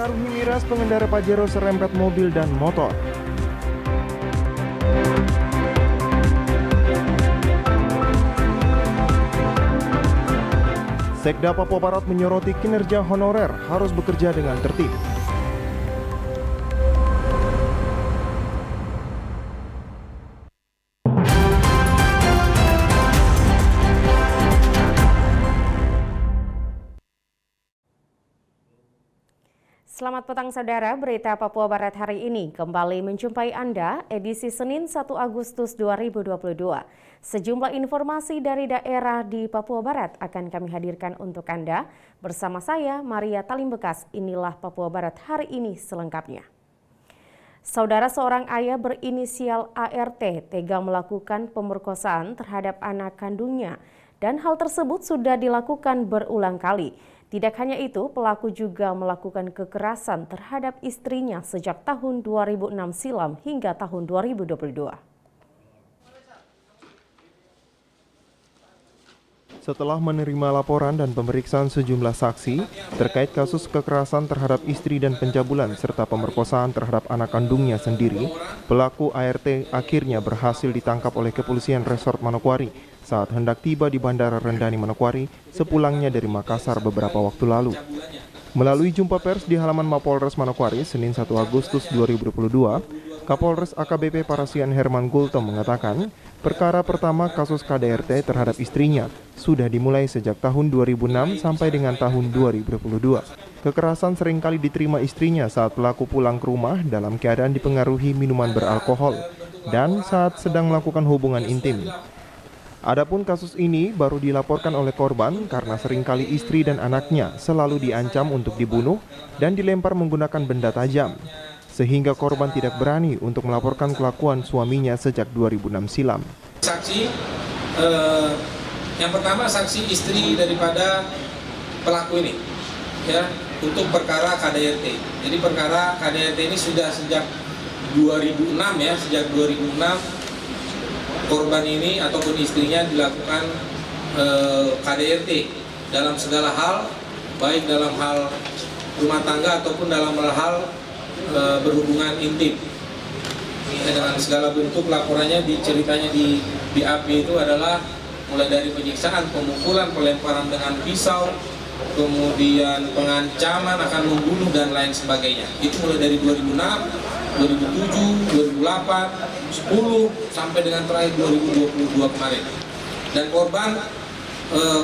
Dipengaruhi miras, pengendara Pajero serempet mobil dan motor. Sekda Papua Barat menyoroti kinerja honorer harus bekerja dengan tertib. Selamat petang saudara, berita Papua Barat hari ini kembali menjumpai Anda edisi Senin 1 Agustus 2022. Sejumlah informasi dari daerah di Papua Barat akan kami hadirkan untuk Anda. Bersama saya, Maria Talimbekas, inilah Papua Barat hari ini selengkapnya. Saudara, seorang ayah berinisial ART tega melakukan pemerkosaan terhadap anak kandungnya dan hal tersebut sudah dilakukan berulang kali. Tidak hanya itu, pelaku juga melakukan kekerasan terhadap istrinya sejak tahun 2006 silam hingga tahun 2022. Setelah menerima laporan dan pemeriksaan sejumlah saksi terkait kasus kekerasan terhadap istri dan pencabulan serta pemerkosaan terhadap anak kandungnya sendiri, pelaku ART akhirnya berhasil ditangkap oleh Kepolisian Resort Manokwari saat hendak tiba di Bandara Rendani Manokwari sepulangnya dari Makassar beberapa waktu lalu. Melalui jumpa pers di halaman Mapolres Manokwari Senin 1 Agustus 2022, Kapolres AKBP Parasian Herman Gultom mengatakan, perkara pertama kasus KDRT terhadap istrinya sudah dimulai sejak tahun 2006 sampai dengan tahun 2022. Kekerasan seringkali diterima istrinya saat pelaku pulang ke rumah dalam keadaan dipengaruhi minuman beralkohol dan saat sedang melakukan hubungan intim. Adapun kasus ini baru dilaporkan oleh korban karena seringkali istri dan anaknya selalu diancam untuk dibunuh dan dilempar menggunakan benda tajam, sehingga korban tidak berani untuk melaporkan kelakuan suaminya sejak 2006 silam. Saksi, yang pertama saksi istri daripada pelaku ini, ya, untuk perkara KDRT. Jadi perkara KDRT ini sudah sejak 2006 ya, sejak 2006. Korban ini ataupun istrinya dilakukan KDRT dalam segala hal, baik dalam hal rumah tangga ataupun dalam hal berhubungan intim. Dengan segala bentuk laporannya, ceritanya di BAP itu adalah mulai dari penyiksaan, pemukulan, pelemparan dengan pisau, kemudian pengancaman akan membunuh dan lain sebagainya. Itu mulai dari 2006, 2007, 2008, 10 sampai dengan terakhir 2022 kemarin. Dan korban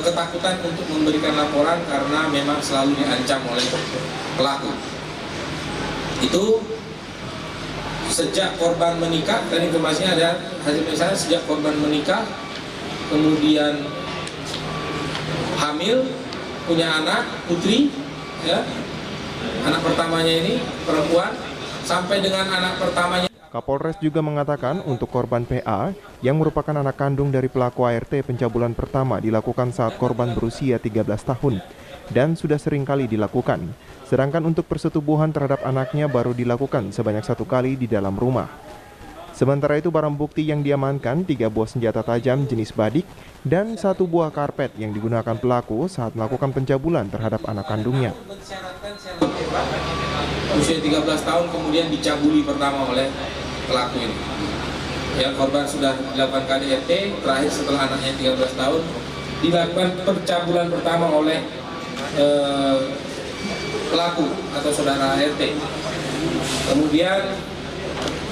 ketakutan untuk memberikan laporan karena memang selalu diancam oleh pelaku. Itu sejak korban menikah, dan informasinya ada hasil misalnya sejak korban menikah, kemudian hamil, punya anak putri, ya, anak pertamanya ini perempuan, sampai dengan anak pertamanya. Kapolres juga mengatakan untuk korban PA yang merupakan anak kandung dari pelaku ART pencabulan pertama dilakukan saat korban berusia 13 tahun dan sudah sering kali dilakukan. Sedangkan untuk persetubuhan terhadap anaknya baru dilakukan sebanyak 1 kali di dalam rumah. Sementara itu barang bukti yang diamankan 3 buah senjata tajam jenis badik dan 1 buah karpet yang digunakan pelaku saat melakukan pencabulan terhadap anak kandungnya. Usia 13 tahun kemudian dicabuli pertama oleh pelaku ini. Yang korban sudah dilakukan KDRT, terakhir setelah anaknya 13 tahun dilakukan pencabulan pertama oleh pelaku atau saudara ART. Kemudian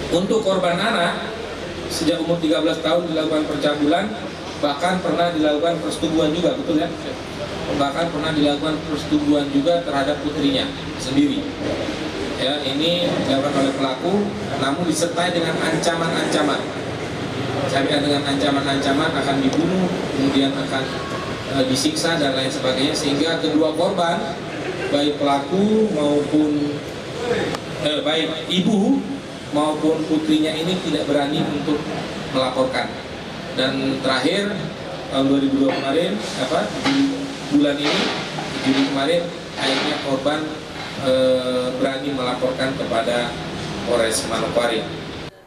untuk korban anak sejak umur 13 tahun dilakukan pencabulan, bahkan pernah dilakukan persetubuhan juga, betul ya? Bahkan pernah dilakukan persetubuhan juga terhadap putrinya sendiri. Ya, ini dilakukan oleh pelaku, namun disertai dengan ancaman-ancaman. Sampai dengan ancaman-ancaman akan dibunuh, kemudian akan disiksa dan lain sebagainya, sehingga kedua korban, baik pelaku maupun baik ibu maupun putrinya ini tidak berani untuk melaporkan. Dan terakhir tahun 2002 kemarin, di bulan ini, Juli kemarin, akhirnya korban berani melaporkan kepada Polres Manokwari.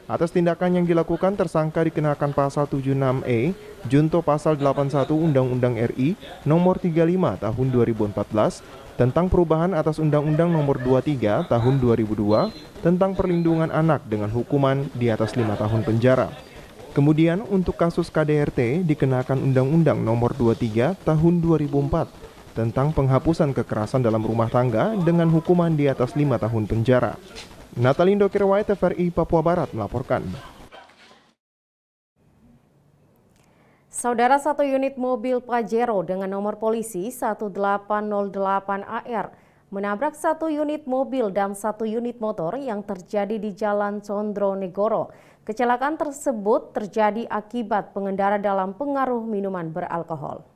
Atas tindakan yang dilakukan, tersangka dikenakan pasal 76E, junto pasal 81 Undang-Undang RI nomor 35 tahun 2014 tentang perubahan atas Undang-Undang Nomor 23 Tahun 2002 tentang perlindungan anak dengan hukuman di atas 5 tahun penjara. Kemudian untuk kasus KDRT dikenakan Undang-Undang Nomor 23 Tahun 2004 tentang penghapusan kekerasan dalam rumah tangga dengan hukuman di atas 5 tahun penjara. Natalindo Kirwai, TVRI Papua Barat melaporkan. Saudara, satu unit mobil Pajero dengan nomor polisi 1808 AR menabrak satu unit mobil dan satu unit motor yang terjadi di Jalan Condro Negoro. Kecelakaan tersebut terjadi akibat pengendara dalam pengaruh minuman beralkohol.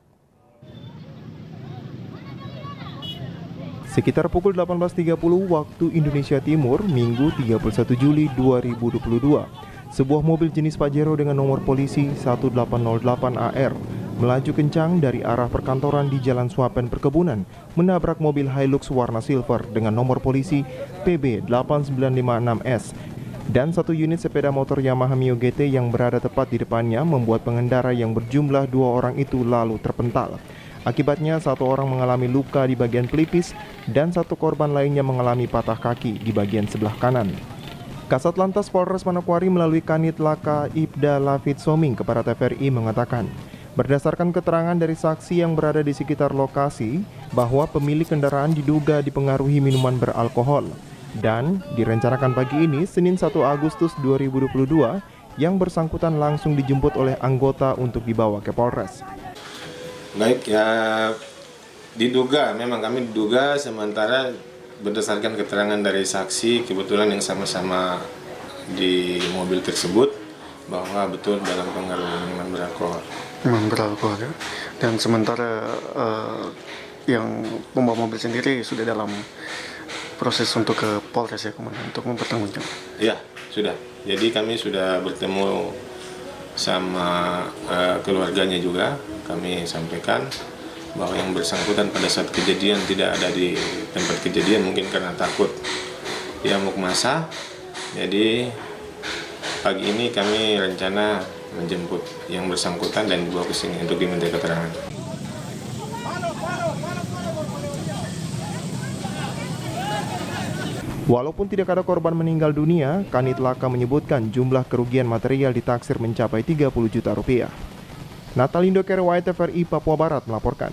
Sekitar pukul 18.30 waktu Indonesia Timur, Minggu 31 Juli 2022. Sebuah mobil jenis Pajero dengan nomor polisi 1808 AR melaju kencang dari arah perkantoran di Jalan Suapen Perkebunan, menabrak mobil Hilux warna silver dengan nomor polisi PB 8956S dan satu unit sepeda motor Yamaha Mio GT yang berada tepat di depannya, membuat pengendara yang berjumlah 2 orang itu lalu terpental. Akibatnya satu orang mengalami luka di bagian pelipis dan satu korban lainnya mengalami patah kaki di bagian sebelah kanan. Kasat Lantas Polres Manokwari melalui Kanit Laka Ibda Lafid Soming kepada TVRI mengatakan, berdasarkan keterangan dari saksi yang berada di sekitar lokasi bahwa pemilik kendaraan diduga dipengaruhi minuman beralkohol dan direncanakan pagi ini Senin 1 Agustus 2022 yang bersangkutan langsung dijemput oleh anggota untuk dibawa ke Polres. Baik, ya memang kami diduga sementara berdasarkan keterangan dari saksi kebetulan yang sama-sama di mobil tersebut bahwa betul dalam pengaruh minuman beralkohol. Minuman beralkohol ya. Dan sementara yang pembawa mobil sendiri sudah dalam proses untuk ke Polres ya, Komandan, untuk mempertanggungjawabkan. Ya, sudah. Jadi kami sudah bertemu sama keluarganya juga. Kami sampaikan bahwa yang bersangkutan pada saat kejadian tidak ada di tempat kejadian, mungkin karena takut diamuk massa. Jadi pagi ini kami rencana menjemput yang bersangkutan dan dibawa ke sini untuk diminta keterangan. Walaupun tidak ada korban meninggal dunia, Kanit Laka menyebutkan jumlah kerugian material ditaksir mencapai 30 juta rupiah. Natalindo Kirwai, TVRI Papua Barat melaporkan.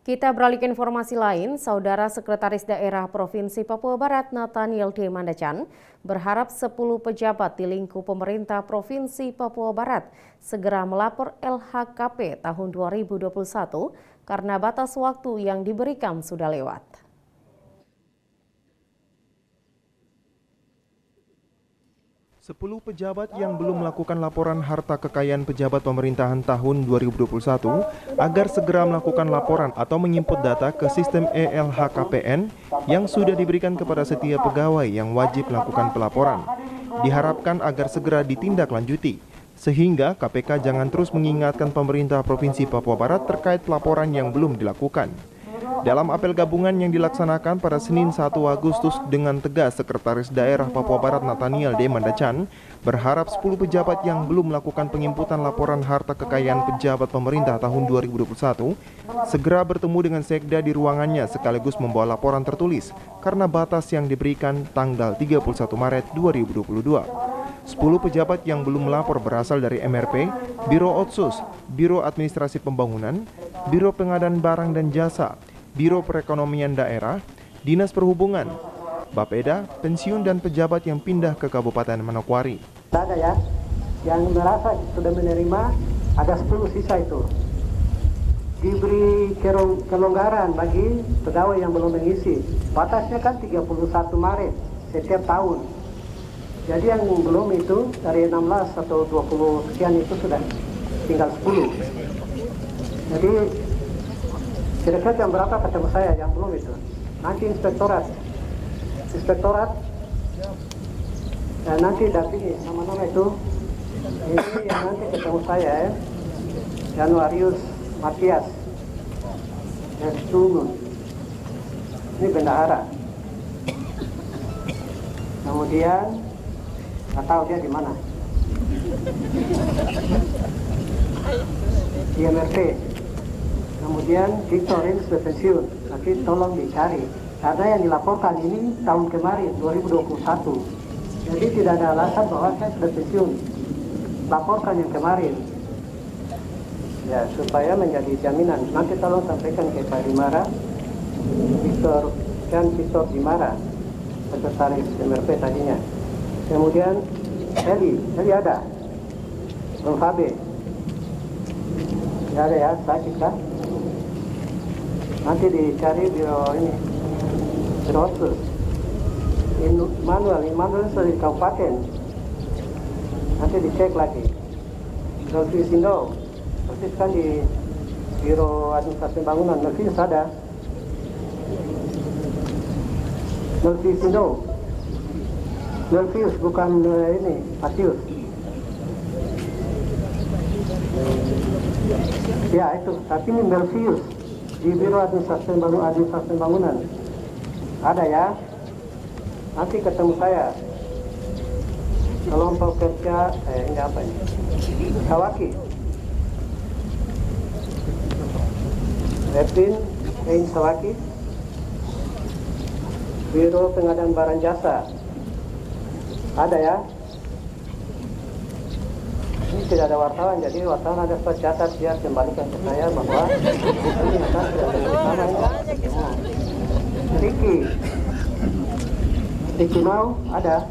Kita beralih ke informasi lain. Saudara Sekretaris Daerah Provinsi Papua Barat Nathaniel D. Mandacan berharap 10 pejabat di lingkup pemerintah Provinsi Papua Barat segera melapor LHKP tahun 2021 karena batas waktu yang diberikan sudah lewat. 10 pejabat yang belum melakukan laporan harta kekayaan pejabat pemerintahan tahun 2021 agar segera melakukan laporan atau menginput data ke sistem ELHKPN yang sudah diberikan kepada setiap pegawai yang wajib melakukan pelaporan. Diharapkan agar segera ditindaklanjuti, sehingga KPK jangan terus mengingatkan pemerintah Provinsi Papua Barat terkait pelaporan yang belum dilakukan. Dalam apel gabungan yang dilaksanakan pada Senin 1 Agustus dengan tegas, Sekretaris Daerah Papua Barat Nathaniel D. Mandacan berharap 10 pejabat yang belum melakukan penginputan laporan harta kekayaan pejabat pemerintah tahun 2021 segera bertemu dengan Sekda di ruangannya sekaligus membawa laporan tertulis karena batas yang diberikan tanggal 31 Maret 2022. 10 pejabat yang belum melapor berasal dari MRP, Biro Otsus, Biro Administrasi Pembangunan, Biro Pengadaan Barang dan Jasa, Biro Perekonomian Daerah, Dinas Perhubungan, Bapeda, pensiun dan pejabat yang pindah ke Kabupaten Manokwari. Ada ya, yang merasa sudah menerima ada 10 sisa itu. Diberi kelonggaran bagi pegawai yang belum mengisi. Batasnya kan 31 Maret setiap tahun. Jadi yang belum itu dari 16 atau 20 sekian itu sudah tinggal 10. Jadi kira-kira jam berapa ketemu saya yang belum itu? Nanti inspektorat nanti dampingi nama-nama itu. Ini yang nanti ketemu saya ya, Januarius Matias Tungun, ini bendahara. Kemudian nggak tahu dia di mana. Di MRT. Kemudian Victor ini sudah pensiun, tapi tolong dicari. Karena yang dilaporkan ini tahun kemarin, 2021. Jadi tidak ada alasan bahwa saya sudah pensiun. Laporkan yang kemarin. Ya, supaya menjadi jaminan. Nanti tolong sampaikan ke Pak Dimara, Victor Dimara, Sekretaris MRP tadinya. Kemudian Eli ada. Bang Fabe. Ya ada ya, sakit kan? Nanti dicari biro ini, biro khusus. Manuel sudah di kabupaten. Nanti dicek lagi. Nurfi Sindo, persis kan di biro administrasi bangunan. Nurfi ada. Nurfi Sindo. Nurfius bukan ini, Matius. Ya itu, tapi ini Nurfius di biro administrasi bangunan. Ada ya? Nanti ketemu saya. Kelompok kerja, ini apa ini? Sawaki. Repin, Sawaki. Biro Pengadaan Barang Jasa. Ada ya? Ini tidak ada wartawan, jadi wartawan ada surat catat dia kembalikan ke saya bahwa ini atas sudah bersama ini. Riki mau ada.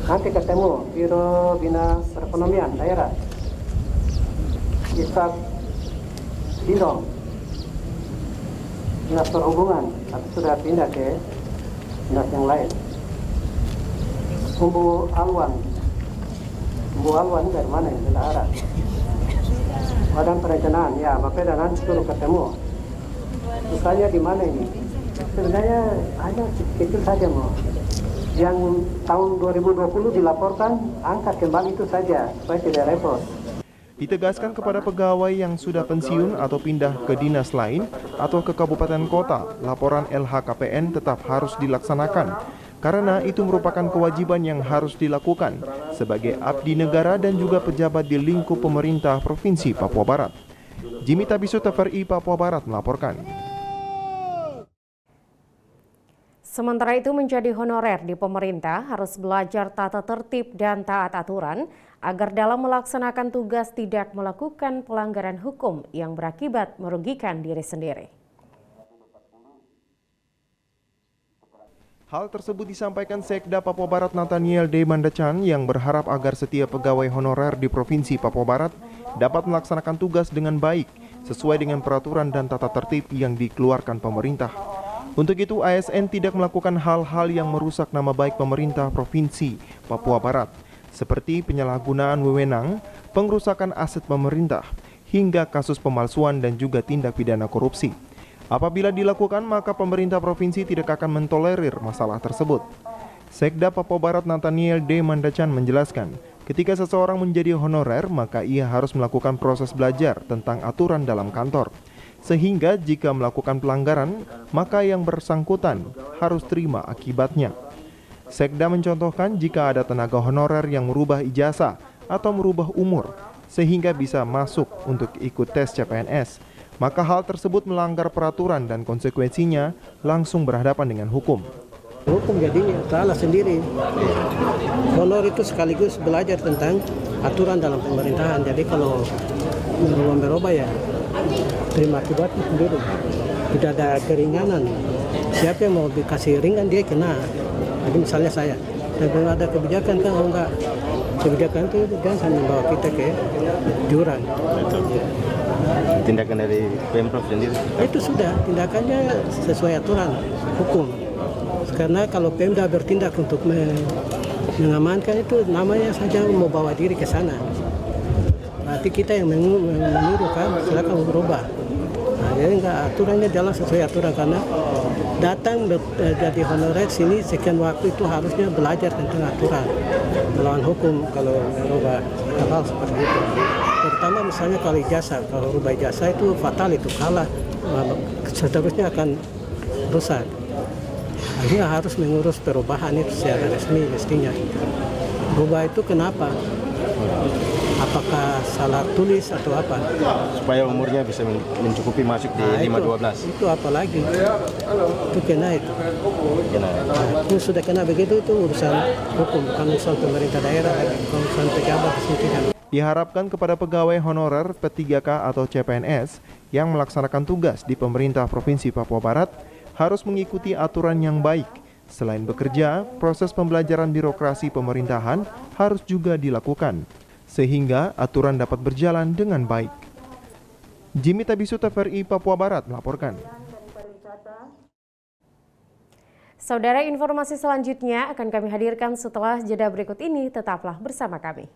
Nanti ketemu Biro Bina Perekonomian Daerah. Ishak Sindong. Dinas Perhubungan, tapi sudah pindah ke dinas yang lain. Umbu Alwan dari mana ini? Tidak ada. Badan Perencanaan, ya Bapak dan nanti suruh ketemu. Susahnya di mana ini? Sebenarnya hanya kecil saja mau. Yang tahun 2020 dilaporkan, angkat kembali itu saja, supaya tidak repot. Ditegaskan kepada pegawai yang sudah pensiun atau pindah ke dinas lain atau ke kabupaten kota, laporan LHKPN tetap harus dilaksanakan. Karena itu merupakan kewajiban yang harus dilakukan sebagai abdi negara dan juga pejabat di lingkup pemerintah Provinsi Papua Barat. Jimmy Tabisu, TVRI Papua Barat melaporkan. Sementara itu menjadi honorer di pemerintah harus belajar tata tertib dan taat aturan agar dalam melaksanakan tugas tidak melakukan pelanggaran hukum yang berakibat merugikan diri sendiri. Hal tersebut disampaikan Sekda Papua Barat Nathaniel D. Mandachan yang berharap agar setiap pegawai honorer di Provinsi Papua Barat dapat melaksanakan tugas dengan baik sesuai dengan peraturan dan tata tertib yang dikeluarkan pemerintah. Untuk itu, ASN tidak melakukan hal-hal yang merusak nama baik pemerintah Provinsi Papua Barat, seperti penyalahgunaan wewenang, pengrusakan aset pemerintah, hingga kasus pemalsuan dan juga tindak pidana korupsi. Apabila dilakukan, maka pemerintah provinsi tidak akan mentolerir masalah tersebut. Sekda Papua Barat Nathaniel D. Mandachan menjelaskan, ketika seseorang menjadi honorer, maka ia harus melakukan proses belajar tentang aturan dalam kantor. Sehingga jika melakukan pelanggaran, maka yang bersangkutan harus terima akibatnya. Sekda mencontohkan jika ada tenaga honorer yang merubah ijazah atau merubah umur, sehingga bisa masuk untuk ikut tes CPNS, maka hal tersebut melanggar peraturan dan konsekuensinya langsung berhadapan dengan hukum. Hukum jadi salah sendiri. Honor itu sekaligus belajar tentang aturan dalam pemerintahan. Jadi kalau merubah ya terima akibatnya sendiri. Tidak ada keringanan. Siapa yang mau dikasih ringan dia kena. Jadi misalnya saya, kalau ada kebijakan kan enggak. Kebijakan itu jangan membawa kita ke jurang. Tindakan dari Pemprov sendiri? Itu sudah tindakannya sesuai aturan hukum. Karena kalau Pemda bertindak untuk mengamankan itu namanya saja mau bawa diri ke sana. Berarti kita yang menyuruh kan silakan berubah. Nah, jadi enggak aturannya jalan sesuai aturan karena datang jadi honorer sini sekian waktu itu harusnya belajar tentang aturan melawan hukum kalau merubah hal seperti itu. Terutama misalnya kalau rubah ijazah itu fatal, itu kalah, seterusnya akan rusak. Akhirnya harus mengurus perubahan itu secara resmi mestinya. Rubah itu kenapa? apakah salah tulis atau apa. Supaya umurnya bisa mencukupi masuk di 512. Itu apa lagi? Itu kena itu. Kena. Nah, itu sudah kena begitu itu urusan hukum, bukan urusan pemerintah daerah, bukan urusan pejabat di sini tidak. Diharapkan kepada pegawai honorer P3K atau CPNS yang melaksanakan tugas di pemerintah Provinsi Papua Barat harus mengikuti aturan yang baik. Selain bekerja, proses pembelajaran birokrasi pemerintahan harus juga dilakukan, sehingga aturan dapat berjalan dengan baik. Jimmy Tabisu, TVRI Papua Barat melaporkan. Saudara, informasi selanjutnya akan kami hadirkan setelah jeda berikut ini. Tetaplah bersama kami.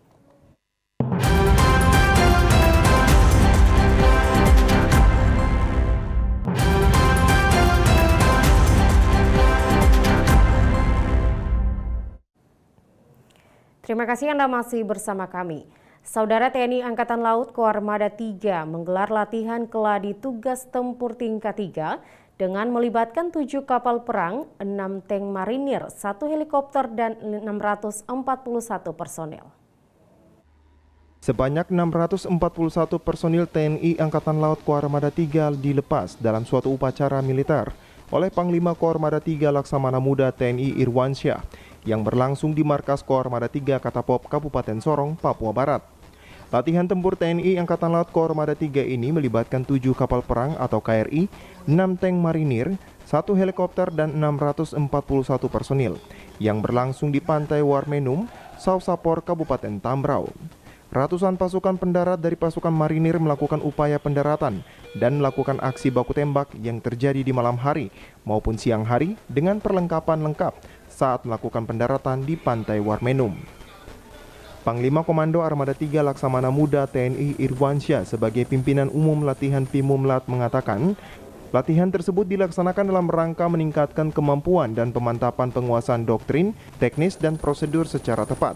Terima kasih Anda masih bersama kami. Saudara, TNI Angkatan Laut Koarmada 3 menggelar latihan keladi tugas tempur tingkat 3 dengan melibatkan 7 kapal perang, 6 tank marinir, 1 helikopter, dan 641 personel. Sebanyak 641 personil TNI Angkatan Laut Koarmada 3 dilepas dalam suatu upacara militer oleh Panglima Koarmada 3 Laksamana Muda TNI Irwansyah yang berlangsung di markas Koarmada 3 Katapop, Kabupaten Sorong, Papua Barat. Latihan tempur TNI Angkatan Laut Koarmada 3 ini melibatkan 7 kapal perang atau KRI, 6 tank marinir, 1 helikopter, dan 641 personil yang berlangsung di Pantai Warmenum, Sausapor, Kabupaten Tambrau. Ratusan pasukan pendarat dari pasukan marinir melakukan upaya pendaratan dan melakukan aksi baku tembak yang terjadi di malam hari maupun siang hari dengan perlengkapan lengkap saat melakukan pendaratan di Pantai Warmenum. Panglima Komando Armada 3 Laksamana Muda TNI Irwansyah sebagai pimpinan umum latihan Pimumlat mengatakan, latihan tersebut dilaksanakan dalam rangka meningkatkan kemampuan dan pemantapan penguasaan doktrin, teknis, dan prosedur secara tepat.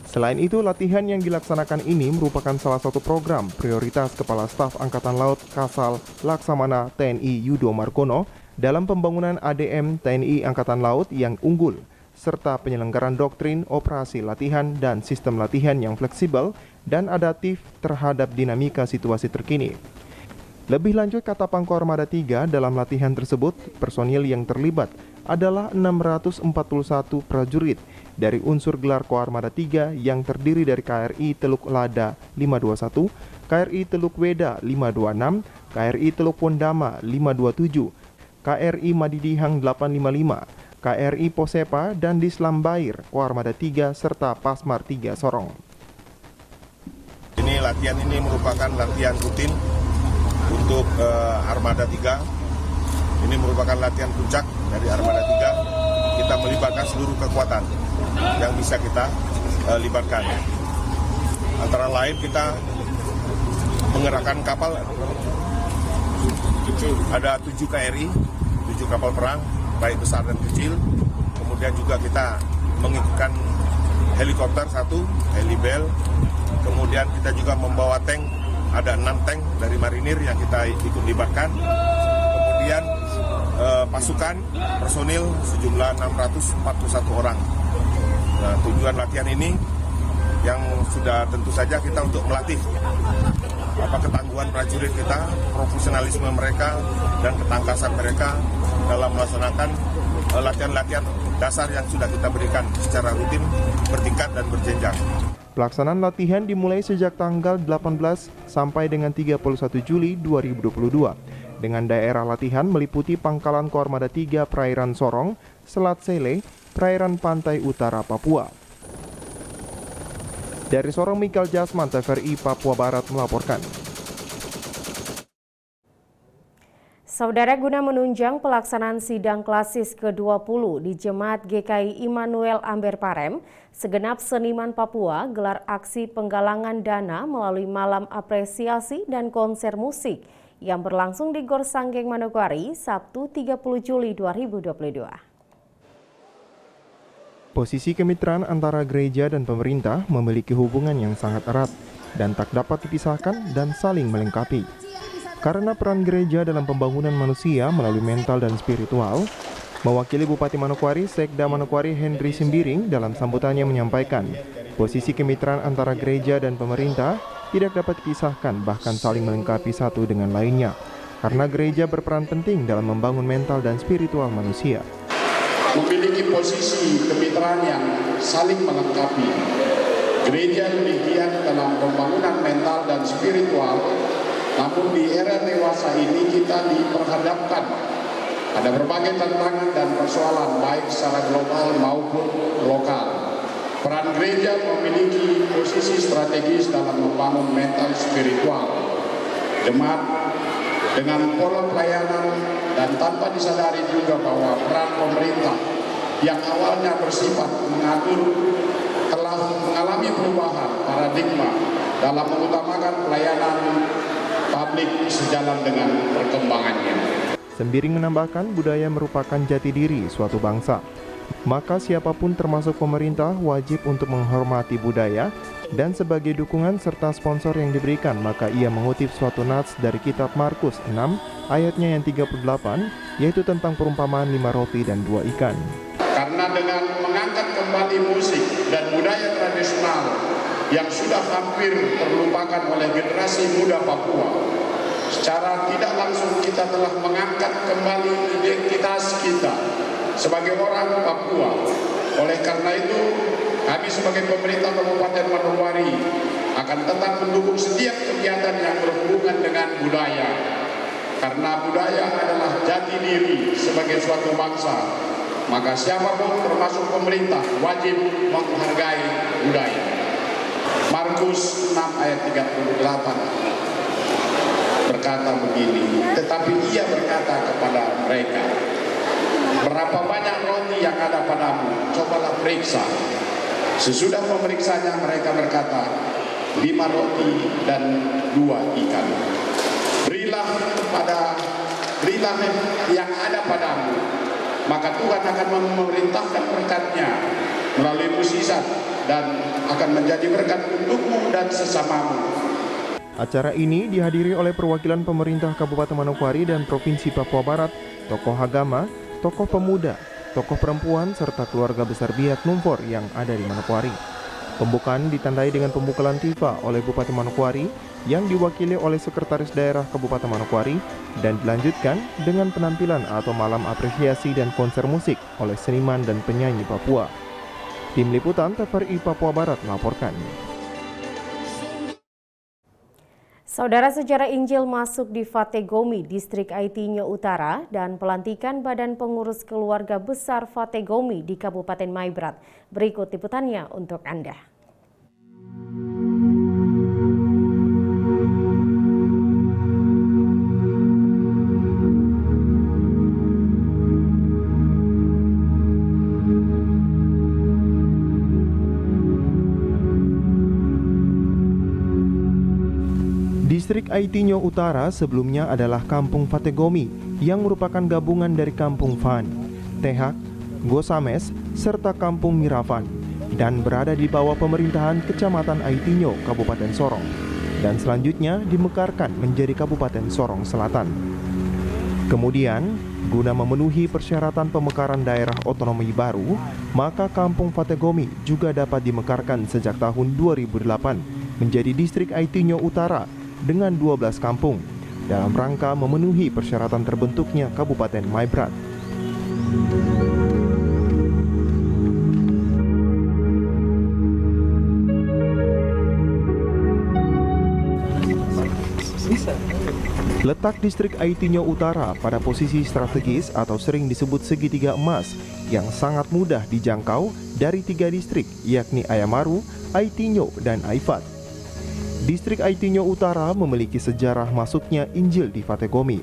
Selain itu, latihan yang dilaksanakan ini merupakan salah satu program prioritas Kepala Staf Angkatan Laut Kasal Laksamana TNI Yudo Margono dalam pembangunan ADM TNI Angkatan Laut yang unggul, serta penyelenggaraan doktrin, operasi latihan, dan sistem latihan yang fleksibel dan adaptif terhadap dinamika situasi terkini. Lebih lanjut, kata Pangkor Armada 3, dalam latihan tersebut, personil yang terlibat adalah 641 prajurit dari unsur gelar Koarmada 3 yang terdiri dari KRI Teluk Lada 521, KRI Teluk Weda 526, KRI Teluk Pondama 527, KRI Madidihang 855, KRI Posepa, dan Dislambair Koarmada 3 serta Pasmar 3 Sorong. Ini latihan ini merupakan latihan rutin untuk Armada 3. Ini merupakan latihan puncak dari Armada 3. Kita melibatkan seluruh kekuatan yang bisa kita libatkan. Antara lain kita mengerahkan kapal, ada 7 KRI, 7 kapal perang, baik besar dan kecil. Kemudian juga kita mengikutkan helikopter 1, Helibel. Kemudian kita juga membawa tank, ada 6 tank dari marinir yang kita ikut libatkan. Kemudian pasukan personil sejumlah 641 orang. Nah, tujuan latihan ini yang sudah tentu saja kita untuk melatih ketangguhan prajurit kita, profesionalisme mereka, dan ketangkasan mereka dalam melaksanakan latihan-latihan dasar yang sudah kita berikan secara rutin, bertingkat, dan berjenjang. Pelaksanaan latihan dimulai sejak tanggal 18 sampai dengan 31 Juli 2022. Dengan daerah latihan meliputi Pangkalan Koarmada 3 Perairan Sorong, Selat Sele, Perairan Pantai Utara Papua. Dari Sorong, Mikael Jasman, TVRI Papua Barat melaporkan. Saudara, guna menunjang pelaksanaan sidang klasis ke-20 di Jemaat GKI Immanuel Amber Parem, segenap seniman Papua gelar aksi penggalangan dana melalui malam apresiasi dan konser musik yang berlangsung di Gor Sanggeng Manokwari, Sabtu 30 Juli 2022. Posisi kemitraan antara gereja dan pemerintah memiliki hubungan yang sangat erat dan tak dapat dipisahkan dan saling melengkapi. Karena peran gereja dalam pembangunan manusia melalui mental dan spiritual, Mewakili Bupati Manokwari, Sekda Manokwari Henry Sembiring dalam sambutannya menyampaikan, posisi kemitraan antara gereja dan pemerintah tidak dapat dipisahkan, bahkan saling melengkapi satu dengan lainnya. Karena gereja berperan penting dalam membangun mental dan spiritual manusia. Memiliki posisi kemitraan yang saling melengkapi. Gereja lebih giat dalam pembangunan mental dan spiritual, namun di era dewasa ini kita diperhadapkan ada berbagai tantangan dan persoalan baik secara global maupun lokal. Peran gereja memiliki posisi strategis dalam membangun mental spiritual jemaat dengan pola pelayanan, dan tanpa disadari juga bahwa peran pemerintah yang awalnya bersifat mengatur telah mengalami perubahan paradigma dalam mengutamakan pelayanan publik sejalan dengan perkembangannya. Sembiring menambahkan budaya merupakan jati diri suatu bangsa. Maka siapapun termasuk pemerintah wajib untuk menghormati budaya, dan sebagai dukungan serta sponsor yang diberikan, maka ia mengutip suatu nats dari kitab Markus 6 ayatnya yang 38, yaitu tentang perumpamaan 5 roti dan 2 ikan. Karena dengan mengangkat kembali musik dan budaya tradisional yang sudah hampir terlupakan oleh generasi muda Papua, secara tidak langsung kita telah mengangkat kembali identitas kita sebagai orang Papua. Oleh karena itu, kami sebagai pemerintah Kabupaten Manokwari akan tetap mendukung setiap kegiatan yang berhubungan dengan budaya. Karena budaya adalah jati diri sebagai suatu bangsa, maka siapapun termasuk pemerintah wajib menghargai budaya. Markus 6 ayat 38 berkata begini, tetapi ia berkata kepada mereka, berapa banyak roti yang ada padamu? Cobalah periksa. Sesudah memeriksanya mereka berkata, 5 roti dan 2 ikan. Berilah yang ada padamu, maka Tuhan akan memerintahkan berkat-Nya melalui mukjizat dan akan menjadi berkat untukmu dan sesamamu. Acara ini dihadiri oleh perwakilan pemerintah Kabupaten Manokwari dan Provinsi Papua Barat, tokoh agama, tokoh pemuda, tokoh perempuan, serta keluarga besar Biak Numfor yang ada di Manokwari. Pembukaan ditandai dengan pembukaan tifa oleh Bupati Manokwari yang diwakili oleh Sekretaris Daerah Kabupaten Manokwari, dan dilanjutkan dengan penampilan atau malam apresiasi dan konser musik oleh seniman dan penyanyi Papua. Tim Liputan TVRI Papua Barat melaporkan. Saudara, sejarah Injil masuk di Fategomi, Distrik Aitinyo Utara, dan pelantikan Badan Pengurus Keluarga Besar Fategomi di Kabupaten Maibrat. Berikut liputannya untuk Anda. Distrik Aitinyo Utara sebelumnya adalah Kampung Fategomi yang merupakan gabungan dari Kampung Fan, Tehak, Gosames, serta Kampung Miravan, dan berada di bawah pemerintahan Kecamatan Aitinyo, Kabupaten Sorong, dan selanjutnya dimekarkan menjadi Kabupaten Sorong Selatan. Kemudian, guna memenuhi persyaratan pemekaran daerah otonomi baru, maka Kampung Fategomi juga dapat dimekarkan sejak tahun 2008 menjadi Distrik Aitinyo Utara dengan 12 kampung dalam rangka memenuhi persyaratan terbentuknya Kabupaten Maibrat. Letak Distrik Aitinyo Utara pada posisi strategis atau sering disebut segitiga emas yang sangat mudah dijangkau dari 3 distrik, yakni Ayamaru, Aitinyo, dan Aifat. Distrik Aitinyo Utara memiliki sejarah masuknya Injil di Fategomi.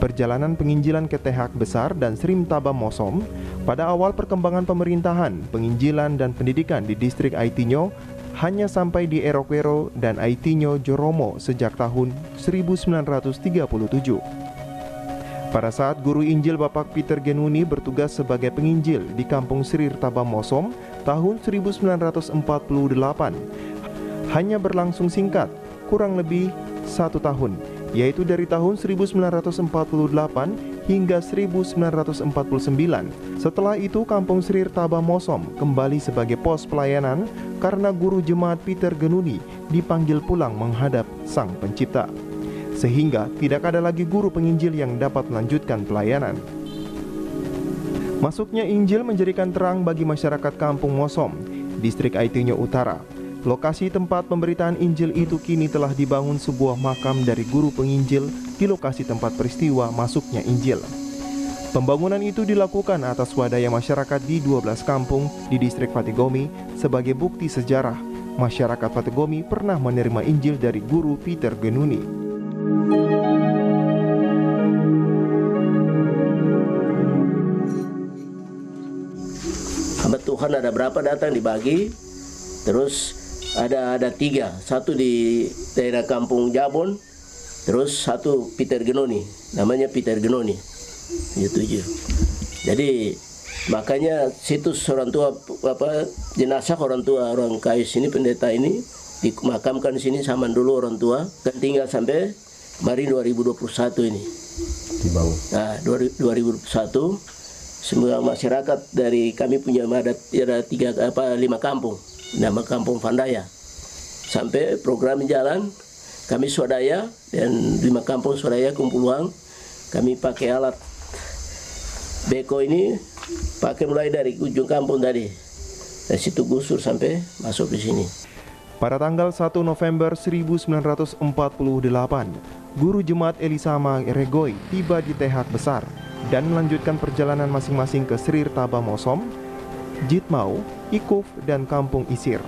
Perjalanan penginjilan ke Tehak Besar dan Srim Taba Mosom pada awal perkembangan pemerintahan, penginjilan dan pendidikan di Distrik Aitinyo hanya sampai di Erokwero dan Aitinyo Joromo sejak tahun 1937. Pada saat Guru Injil Bapak Peter Genuni bertugas sebagai penginjil di Kampung Srir Taba Mosom tahun 1948, hanya berlangsung singkat, kurang lebih 1 tahun, yaitu dari tahun 1948 hingga 1949. Setelah itu Kampung Srir Taba Mosom kembali sebagai pos pelayanan karena guru jemaat Peter Genuni dipanggil pulang menghadap Sang Pencipta. Sehingga tidak ada lagi guru penginjil yang dapat melanjutkan pelayanan. Masuknya Injil menjadikan terang bagi masyarakat Kampung Mosom, distrik Aitinyo Utara. Lokasi tempat pemberitaan Injil itu kini telah dibangun sebuah makam dari guru penginjil di lokasi tempat peristiwa masuknya Injil. Pembangunan itu dilakukan atas swadaya masyarakat di 12 kampung di distrik Fatigomi sebagai bukti sejarah masyarakat Fatigomi pernah menerima Injil dari guru Peter Genuni. Hamba Tuhan ada berapa datang dibagi, terus ada 3, satu di daerah Kampung Jabon, terus satu Peter Genoni, namanya Peter Genoni, 7. Jadi makanya situs orang tua jenazah orang tua orang Kayus ini, pendeta ini dimakamkan di sini zaman dulu orang tua, kan tinggal sampai Mari 2021 ini. Dibangun. Nah, 2021 semua masyarakat dari kami punya ada 5 kampung. Nama Kampung Vandaya. Sampai program jalan, kami swadaya dan 5 kampung swadaya kumpul uang. Kami pakai alat beko ini, pakai mulai dari ujung kampung tadi. Dari situ gusur sampai masuk di sini. Pada tanggal 1 November 1948, guru jemaat Elisama Regoi tiba di Tehak Besar dan melanjutkan perjalanan masing-masing ke Srir Taba Mosom, Jitmau, Ikuf, dan Kampung Isir.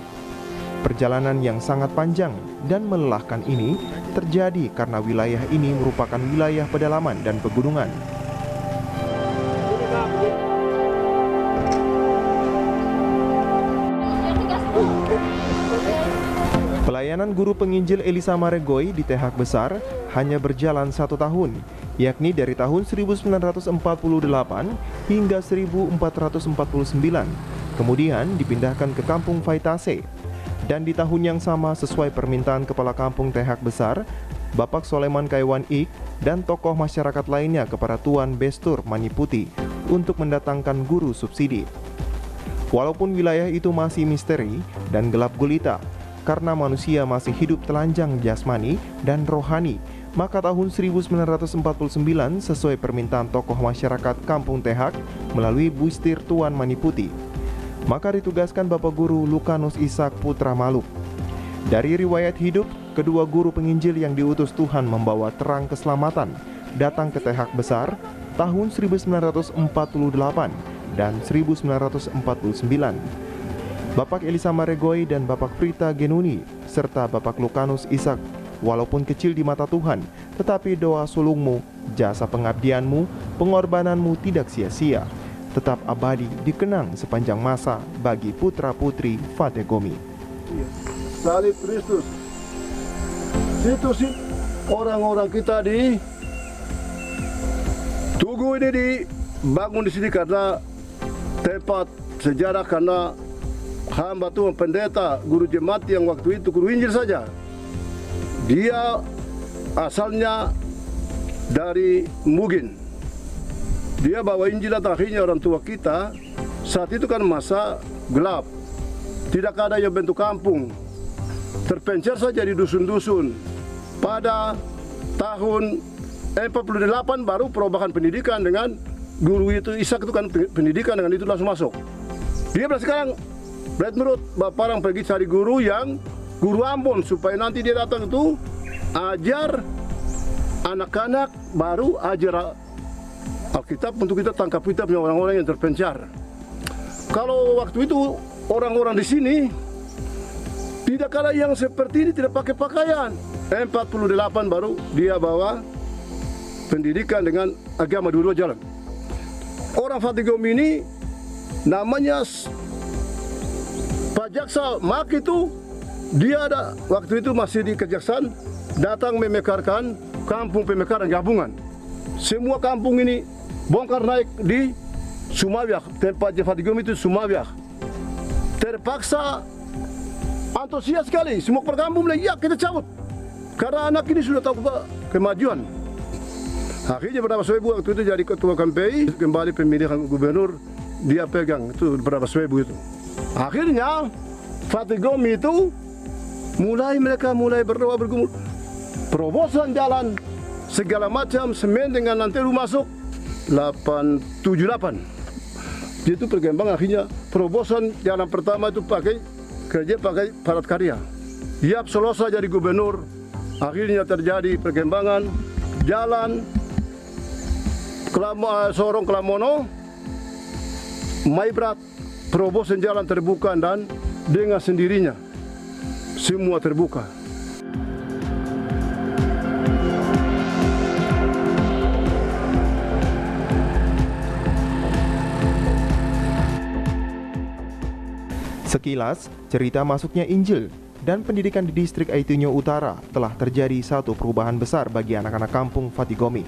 Perjalanan yang sangat panjang dan melelahkan ini terjadi karena wilayah ini merupakan wilayah pedalaman dan pegunungan. Pelayanan guru penginjil Elisama Regoi di Tehak Besar hanya berjalan 1 tahun, yakni dari tahun 1948 hingga 1449. Kemudian dipindahkan ke Kampung Faitase. Dan di tahun yang sama sesuai permintaan Kepala Kampung Tehak Besar, Bapak Soleman Kaiwan Ik dan tokoh masyarakat lainnya kepada Tuan Bestur Maniputi untuk mendatangkan guru subsidi. Walaupun wilayah itu masih misteri dan gelap gulita, karena manusia masih hidup telanjang jasmani dan rohani, maka tahun 1949 sesuai permintaan tokoh masyarakat Kampung Tehak melalui Bustir Tuan Maniputi, maka ditugaskan Bapak Guru Lukanus Ishak Putra Maluk. Dari riwayat hidup, kedua guru penginjil yang diutus Tuhan membawa terang keselamatan datang ke Tehak Besar tahun 1948 dan 1949. Bapak Elisama Regoi dan Bapak Prita Genuni serta Bapak Lukanus Ishak, walaupun kecil di mata Tuhan, tetapi doa sulungmu, jasa pengabdianmu, pengorbananmu tidak sia-sia, tetap abadi dikenang sepanjang masa bagi putra-putri Fatigomi. Salib Kristus. Itu sih orang-orang kita di Tugu ini dibangun di sini karena tempat sejarah, karena hamba Tuhan pendeta guru jemaat yang waktu itu guru Injil saja. Dia asalnya dari Mugin. Dia bawa Injil, dan akhirnya orang tua kita saat itu kan masa gelap, tidak ada yang bentuk kampung, terpencar saja di dusun-dusun. Pada tahun 48 baru perubahan pendidikan dengan guru itu Ishak itu kan pendidikan, dengan itu langsung masuk. Dia sekarang menurut Bapak orang pergi cari guru yang guru Ambon supaya nanti dia datang itu ajar anak-anak, baru ajar Alkitab untuk kita tangkap kitabnya orang-orang yang terpencar. Kalau waktu itu orang-orang di sini tidak ada yang seperti ini, tidak pakai pakaian. 48 baru dia bawa pendidikan dengan agama dua-dua jalan. Orang Fatigomi ini namanya Pak Jaksa Mak itu, dia ada waktu itu masih di Kejaksaan, datang memekarkan kampung pemekaran gabungan. Semua kampung ini bongkar naik di Sumawiak, tempat Fatigomi itu Sumawiak. Terpaksa antusias sekali, semua perkampung bilang, ya kita cabut. Karena anak ini sudah tahu kemajuan. Akhirnya Bernabas Swebu waktu itu jadi ketua KMPI, kembali pemilihan gubernur dia pegang itu Bernabas Swebu itu. Akhirnya Fatigomi itu mereka mulai berdoa bergumul, terobosan jalan segala macam semen dengan nanti lu masuk 878. Itu perkembangan akhirnya terobosan jalan pertama itu pakai padat karya. Yap Solosa jadi gubernur, akhirnya terjadi perkembangan jalan Sorong Kelamono, Maibrat, terobosan jalan terbuka dan dengan sendirinya semua terbuka. Sekilas, cerita masuknya Injil dan pendidikan di distrik Aitunyo Utara telah terjadi satu perubahan besar bagi anak-anak kampung Fatigomi.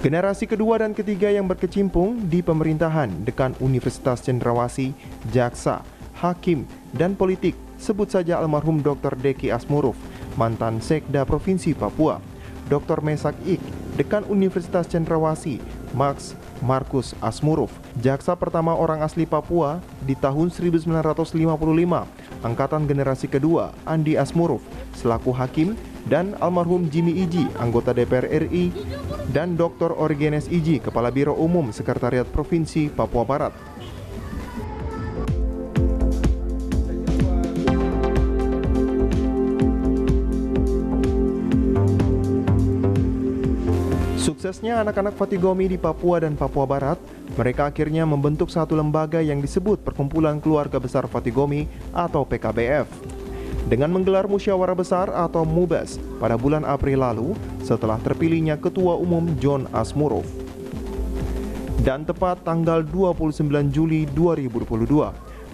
Generasi kedua dan ketiga yang berkecimpung di pemerintahan, dekan Universitas Cendrawasih, jaksa, hakim, dan politik, sebut saja almarhum Dr. Deki Asmuruf, mantan Sekda Provinsi Papua, Dr. Mesak Ik, dekan Universitas Cendrawasih, Max Markus Asmuruf, jaksa pertama orang asli Papua di tahun 1955, angkatan generasi kedua Andi Asmuruf selaku hakim, dan almarhum Jimmy Iji, anggota DPR RI, dan Dr. Origenes Iji, Kepala Biro Umum Sekretariat Provinsi Papua Barat. Suksesnya anak-anak Fatigomi di Papua dan Papua Barat, mereka akhirnya membentuk satu lembaga yang disebut Perkumpulan Keluarga Besar Fatigomi atau PKBF. Dengan menggelar musyawarah besar atau MUBAS pada bulan April lalu setelah terpilihnya Ketua Umum John Asmuruf. Dan tepat tanggal 29 Juli 2022,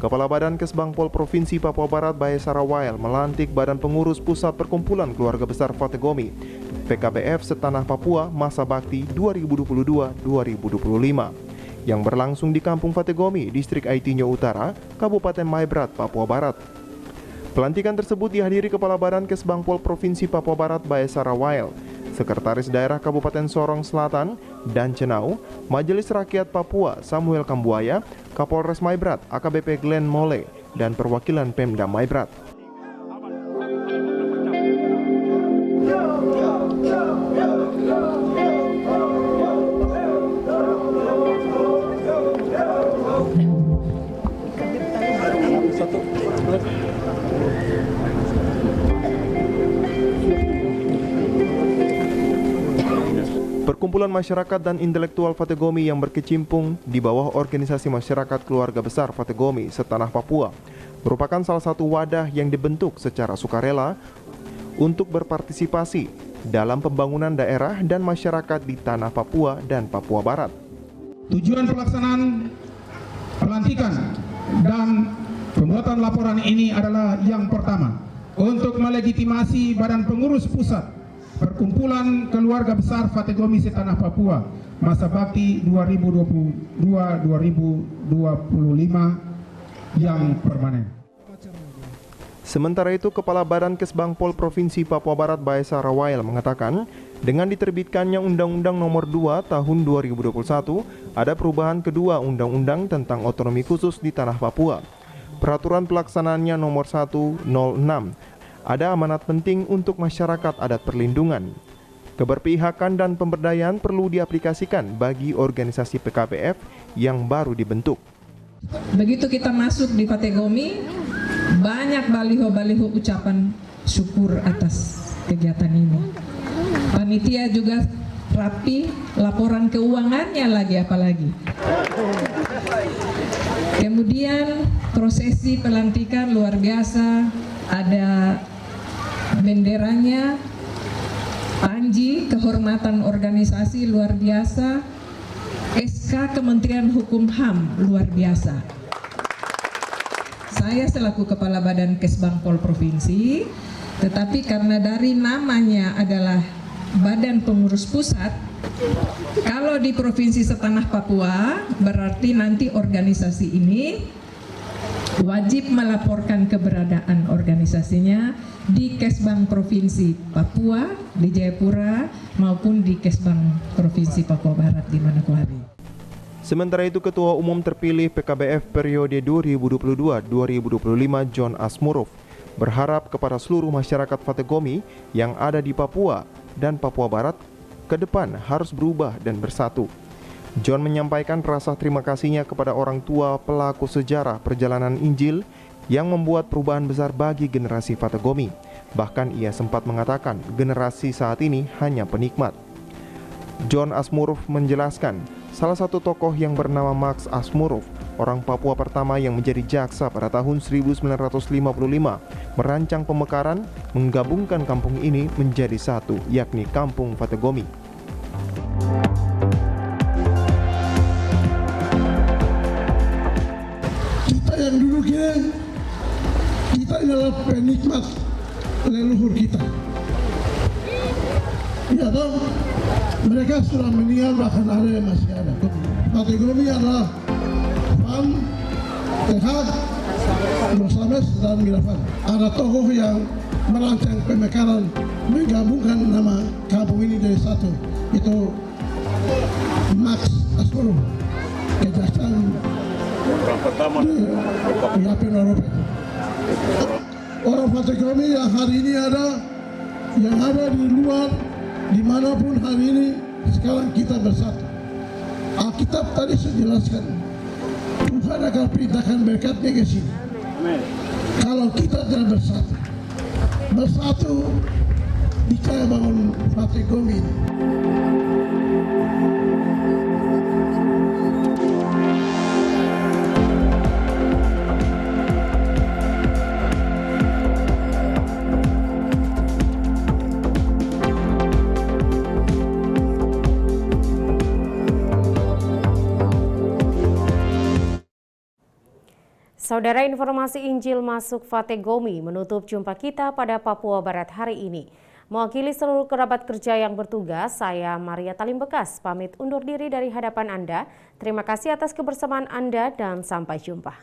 Kepala Badan Kesbangpol Provinsi Papua Barat Bae Sarawael melantik Badan Pengurus Pusat Perkumpulan Keluarga Besar Fatigomi PKBF Setanah Papua Masa Bakti 2022-2025 yang berlangsung di Kampung Fatigomi, Distrik Aitunyo Utara, Kabupaten Maibrat, Papua Barat. Pelantikan tersebut dihadiri Kepala Badan Kesbangpol Provinsi Papua Barat Bae Sarawael, Sekretaris Daerah Kabupaten Sorong Selatan dan Cenau, Majelis Rakyat Papua Samuel Kambuaya, Kapolres Maibrat AKBP Glenn Mole, dan perwakilan Pemda Maibrat. Perkumpulan masyarakat dan intelektual Fatigomi yang berkecimpung di bawah Organisasi Masyarakat Keluarga Besar Fatigomi Setanah Papua merupakan salah satu wadah yang dibentuk secara sukarela untuk berpartisipasi dalam pembangunan daerah dan masyarakat di tanah Papua dan Papua Barat. Tujuan pelaksanaan pelantikan dan pembuatan laporan ini adalah yang pertama, untuk melegitimasi Badan Pengurus Pusat Perkumpulan Keluarga Besar Fatigomi Setanah Papua Masa Bakti 2022-2025 yang permanen. Sementara itu, Kepala Badan Kesbangpol Provinsi Papua Barat Bae Sarawael mengatakan, dengan diterbitkannya Undang-Undang Nomor 2 Tahun 2021, ada perubahan kedua Undang-Undang tentang Otonomi Khusus di Tanah Papua. Peraturan pelaksanaannya Nomor 106. Ada amanat penting untuk masyarakat adat perlindungan. Keberpihakan dan pemberdayaan perlu diaplikasikan bagi organisasi PKBF yang baru dibentuk. Begitu kita masuk di Fatigomi, banyak baliho-baliho ucapan syukur atas kegiatan ini. Panitia juga rapi, laporan keuangannya lagi apalagi. Kemudian prosesi pelantikan luar biasa, ada benderanya, panji kehormatan organisasi luar biasa, SK Kementerian Hukum HAM luar biasa. Saya selaku Kepala Badan Kesbangpol Provinsi, tetapi karena dari namanya adalah Badan Pengurus Pusat, kalau di Provinsi Setanah Papua berarti nanti organisasi ini wajib melaporkan keberadaan organisasi realisasinya di Kesbang Provinsi Papua, di Jayapura, maupun di Kesbang Provinsi Papua Barat di Manokwari. Sementara itu, Ketua Umum terpilih PKBF periode 2022-2025 John Asmuruf berharap kepada seluruh masyarakat Fategomi yang ada di Papua dan Papua Barat ke depan harus berubah dan bersatu. John menyampaikan rasa terima kasihnya kepada orang tua pelaku sejarah perjalanan Injil yang membuat perubahan besar bagi generasi Fategomi. Bahkan ia sempat mengatakan generasi saat ini hanya penikmat. John Asmuruf menjelaskan, salah satu tokoh yang bernama Max Asmuruf, orang Papua pertama yang menjadi jaksa pada tahun 1955, merancang pemekaran menggabungkan kampung ini menjadi satu, yakni Kampung Fategomi. Kita yang dulu kita adalah penikmat leluhur kita. Ya toh, mereka sudah meninggal, bahkan ada yang masih ada. Fategomi adalah Fam, Tehad, Rosames, dan Mirafan. Ada tokoh yang merancang pemekaran, menggabungkan nama kampung ini jadi satu. Itu Max Asmuruf, kejaksaan pertama di Eropa. Orang Fategomi yang hari ini ada, yang ada di luar, dimanapun hari ini, sekarang kita bersatu. Alkitab tadi saya jelaskan, Tuhan akan perintahkan berkatnya ke sini. Kalau kita tidak bersatu, kita bangun Fategomi. Saudara, informasi Injil masuk Fategomi menutup jumpa kita pada Papua Barat hari ini. Mewakili seluruh kerabat kerja yang bertugas, saya Maria Talim Bekas pamit undur diri dari hadapan Anda. Terima kasih atas kebersamaan Anda dan sampai jumpa.